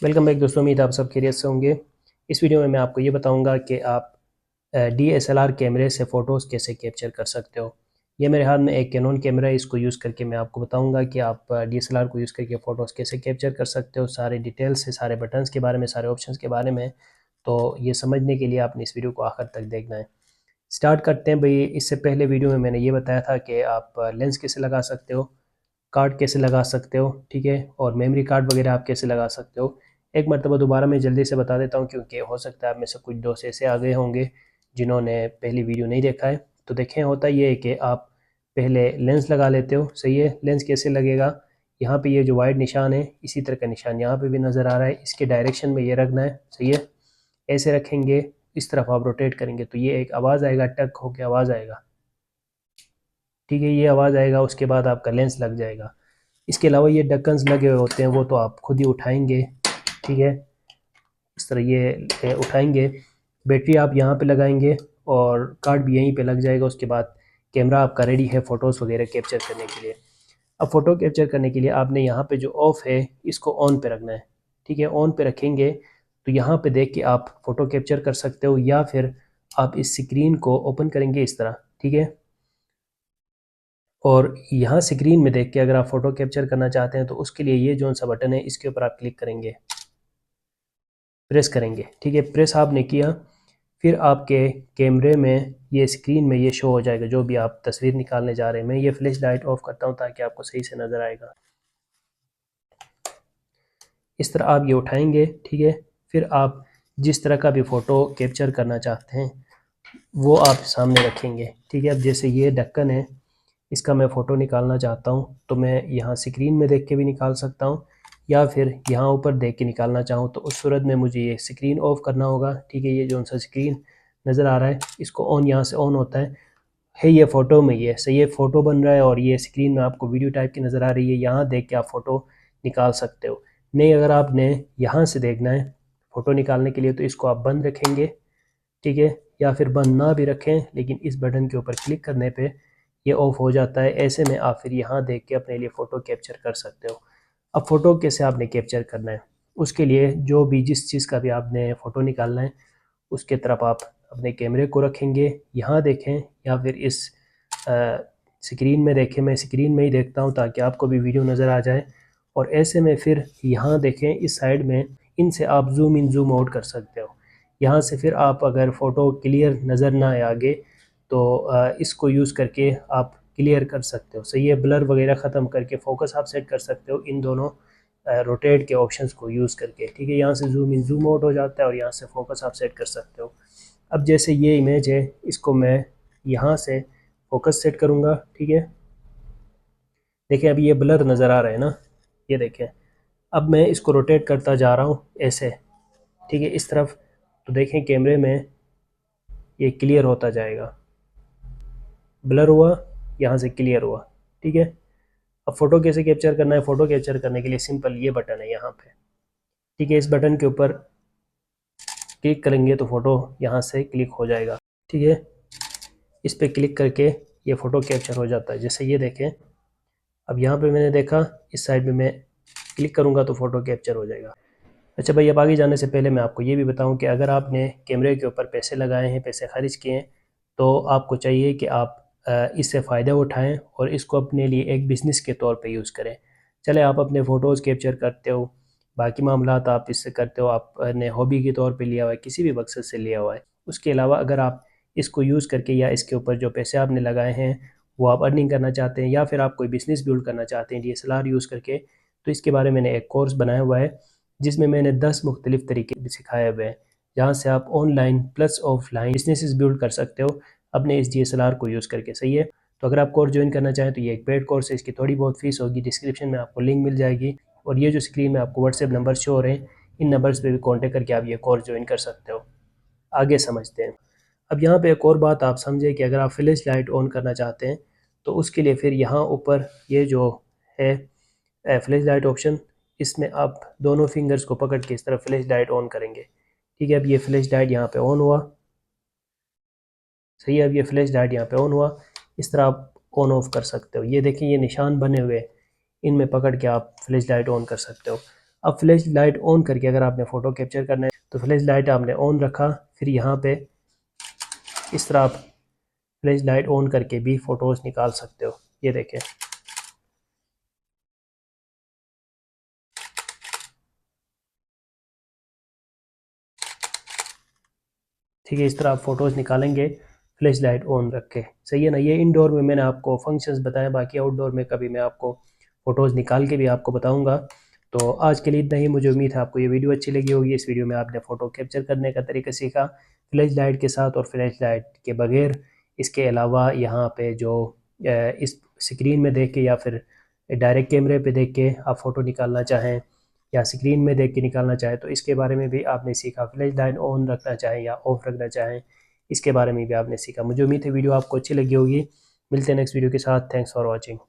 Welcome back दोस्तों, उम्मीद आप सब खैरियत से होंगे। इस वीडियो में मैं आपको ये बताऊंगा कि आप DSLR कैमरे से फ़ोटोज़ कैसे कैप्चर कर सकते हो। ये मेरे हाथ में एक कैनन कैमरा है, इसको यूज़ करके मैं आपको बताऊंगा कि आप DSLR को यूज़ करके फ़ोटोज़ कैसे कैप्चर कर सकते हो, सारे डिटेल्स से, सारे बटन्स के बारे में, सारे ऑप्शंस के बारे में। तो ये समझने के लिए आपने इस वीडियो को आखिर तक देखना है। स्टार्ट करते हैं भाई। इससे पहले वीडियो में मैंने ये बताया था कि आप लेंस कैसे लगा सकते हो, कार्ड कैसे लगा सकते हो, ठीक है, और मेमोरी कार्ड वगैरह आप कैसे लगा सकते हो। एक मरतबा दोबारा मैं जल्दी से बता देता हूँ, क्योंकि हो सकता है आप में से कुछ दोस्त ऐसे आ गए होंगे जिन्होंने पहली वीडियो नहीं देखा है। तो देखें, होता ये है कि आप पहले लेंस लगा लेते हो, सही है। लेंस कैसे लगेगा, यहाँ पे ये जो वाइड निशान है, इसी तरह का निशान यहाँ पे भी नज़र आ रहा है, इसके डायरेक्शन में ये रखना है, सही है। ऐसे रखेंगे, इस तरफ आप रोटेट करेंगे तो ये एक आवाज़ आएगा, टक होके आवाज़ आएगा, ठीक है, ये आवाज़ आएगा। उसके बाद आपका लेंस लग जाएगा। इसके अलावा ये ढक्कन्स लगे हुए होते हैं, वो तो आप खुद ही उठाएंगे, ठीक है। इस तरह ये उठाएंगे। बैटरी आप यहाँ पे लगाएंगे और कार्ड भी यहीं पे लग जाएगा। उसके बाद कैमरा आपका रेडी है फ़ोटोज़ वगैरह कैप्चर करने के लिए। अब फ़ोटो कैप्चर करने के लिए आपने यहाँ पे जो ऑफ़ है इसको ऑन पे रखना है, ठीक है। ऑन पे रखेंगे तो यहाँ पे देख के आप फ़ोटो कैप्चर कर सकते हो, या फिर आप इस स्क्रीन को ओपन करेंगे इस तरह, ठीक है। और यहाँ स्क्रीन में देख के अगर आप फ़ोटो कैप्चर करना चाहते हैं तो उसके लिए ये जो सा बटन है इसके ऊपर आप क्लिक करेंगे, प्रेस करेंगे, ठीक है। प्रेस आपने किया, फिर आपके कैमरे में ये स्क्रीन में ये शो हो जाएगा जो भी आप तस्वीर निकालने जा रहे हैं। मैं ये फ्लैश लाइट ऑफ करता हूँ ताकि आपको सही से नज़र आएगा। इस तरह आप ये उठाएंगे, ठीक है। फिर आप जिस तरह का भी फ़ोटो कैप्चर करना चाहते हैं वो आप सामने रखेंगे, ठीक है। अब जैसे ये ढक्कन है, इसका मैं फ़ोटो निकालना चाहता हूँ तो मैं यहाँ स्क्रीन में देख के भी निकाल सकता हूँ, या फिर यहाँ ऊपर देख के निकालना चाहूँ तो उस सूरत में मुझे ये स्क्रीन ऑफ करना होगा, ठीक है। ये जो सा स्क्रीन नज़र आ रहा है इसको ऑन, यहाँ से ऑन होता है ये फ़ोटो में, ये सही है, फ़ोटो बन रहा है और ये स्क्रीन में आपको वीडियो टाइप की नज़र आ रही है। यहाँ देख के आप फ़ोटो निकाल सकते हो। नहीं, अगर आपने यहाँ से देखना है फ़ोटो निकालने के लिए तो इसको आप बंद रखेंगे, ठीक है, या फिर बंद ना भी रखें, लेकिन इस बटन के ऊपर क्लिक करने पे ये ऑफ हो जाता है। ऐसे में आप फिर यहाँ देख के अपने लिए फ़ोटो कैप्चर कर सकते हो। अब फ़ोटो कैसे आपने कैप्चर करना है, उसके लिए जो भी जिस चीज़ का भी आपने फ़ोटो निकालना है उसके तरफ आप अपने कैमरे को रखेंगे। यहाँ देखें या फिर इस स्क्रीन में देखें, मैं स्क्रीन में ही देखता हूँ ताकि आपको भी वीडियो नज़र आ जाए। और ऐसे में फिर यहाँ देखें इस साइड में, इनसे आप जूम इन जूम आउट कर सकते हो। यहाँ से फिर आप अगर फ़ोटो क्लियर नज़र ना आए आगे तो इसको यूज़ करके आप क्लियर कर सकते हो, सही है। ब्लर वगैरह ख़त्म करके फ़ोकस आप सेट कर सकते हो इन दोनों रोटेट के ऑप्शंस को यूज़ करके, ठीक है। यहाँ से जूम इन जूम आउट हो जाता है और यहाँ से फ़ोकस आप सेट कर सकते हो। अब जैसे ये इमेज है, इसको मैं यहाँ से फ़ोकस सेट करूँगा, ठीक है। देखें अभी ये ब्लर नज़र आ रहा है ना, ये देखें। अब मैं इसको रोटेट करता जा रहा हूँ ऐसे, ठीक है, इस तरफ। तो देखें कैमरे में ये क्लियर होता जाएगा, ब्लर हुआ, यहाँ से क्लियर हुआ, ठीक है। अब फ़ोटो कैसे कैप्चर करना है, फ़ोटो कैप्चर करने के लिए सिंपल ये बटन है यहाँ पे, ठीक है। इस बटन के ऊपर क्लिक करेंगे तो फ़ोटो यहाँ से क्लिक हो जाएगा, ठीक है। इस पर क्लिक करके ये फ़ोटो कैप्चर हो जाता है। जैसे ये देखें, अब यहाँ पे मैंने देखा, इस साइड में मैं क्लिक करूँगा तो फ़ोटो कैप्चर हो जाएगा। अच्छा भाई, अब आगे जाने से पहले मैं आपको ये भी बताऊँ कि अगर आपने कैमरे के ऊपर पैसे लगाए हैं, पैसे खर्च किए हैं, तो आपको चाहिए कि आप इससे फ़ायदा उठाएं और इसको अपने लिए एक बिज़नेस के तौर पे यूज़ करें। चले, आप अपने फ़ोटोज़ कैप्चर करते हो, बाकी मामलात आप इससे करते हो, आपने हॉबी के तौर पे लिया हुआ है, किसी भी मकसद से लिया हुआ है। उसके अलावा अगर आप इसको यूज़ करके या इसके ऊपर जो पैसे आपने लगाए हैं वो आप अर्निंग करना चाहते हैं, या फिर आप कोई बिज़नेस बिल्ड करना चाहते हैं DSLR यूज़ करके, तो इसके बारे में मैंने एक कोर्स बनाया हुआ है जिसमें मैंने 10 मुख्तलिफ तरीके सिखाए हुए हैं, जहाँ से आप online plus offline businesses build कर सकते हो अपने इस DSLR को यूज़ करके, सही है। तो अगर आप कोर्स ज्वाइन करना चाहें तो ये एक पेड कोर्स है, इसकी थोड़ी बहुत फ़ीस होगी, डिस्क्रिप्शन में आपको लिंक मिल जाएगी। और ये जो स्क्रीन में आपको व्हाट्सएप नंबर शो हो रहे हैं, इन नंबर्स पे भी कॉन्टेक्ट करके आप ये कोर्स ज्वाइन कर सकते हो। आगे समझते हैं। अब यहाँ पे एक और बात आप समझें कि अगर आप फ्लैश लाइट ऑन करना चाहते हैं तो उसके लिए फिर यहाँ ऊपर ये जो है फ्लैश लाइट ऑप्शन, इसमें आप दोनों फिंगर्स को पकड़ के इस तरह फ्लैश लाइट ऑन करेंगे, ठीक है। अब ये फ्लैश लाइट यहाँ पे ऑन हुआ, सही है। अब ये फ्लैश लाइट यहाँ पे ऑन हुआ, इस तरह आप ऑन ऑफ कर सकते हो। ये देखिए ये निशान बने हुए, इनमें पकड़ के आप फ्लैश लाइट ऑन कर सकते हो। अब फ्लैश लाइट ऑन करके अगर आपने फ़ोटो कैप्चर करना है तो फ्लैश लाइट आपने ऑन रखा, फिर यहाँ पे इस तरह आप फ्लैश लाइट ऑन करके भी फ़ोटोज़ निकाल सकते हो। ये देखें, ठीक है, इस तरह आप फ़ोटोज़ निकालेंगे फ्लैश लाइट ऑन रख के। सही है ना। ये इंडोर में मैंने आपको फंक्शंस बताए, बाकी आउटडोर में कभी मैं आपको फ़ोटोज़ निकाल के भी आपको बताऊंगा। तो आज के लिए इतना ही। मुझे उम्मीद है आपको ये वीडियो अच्छी लगी होगी। इस वीडियो में आपने फ़ोटो कैप्चर करने का तरीका सीखा, फ्लैश लाइट के साथ और फ्लैश लाइट के बगैर। इसके अलावा यहाँ पे जो इस स्क्रीन में देख के या फिर डायरेक्ट कैमरे पे देख के आप फ़ोटो निकालना चाहें या स्क्रीन में देख के निकालना चाहें तो इसके बारे में भी आपने सीखा। फ्लैश लाइट ऑन रखना चाहें या ऑफ रखना चाहें, इसके बारे में भी आपने सीखा। मुझे उम्मीद है वीडियो आपको अच्छी लगी होगी। मिलते हैं नेक्स्ट वीडियो के साथ। Thanks for watching.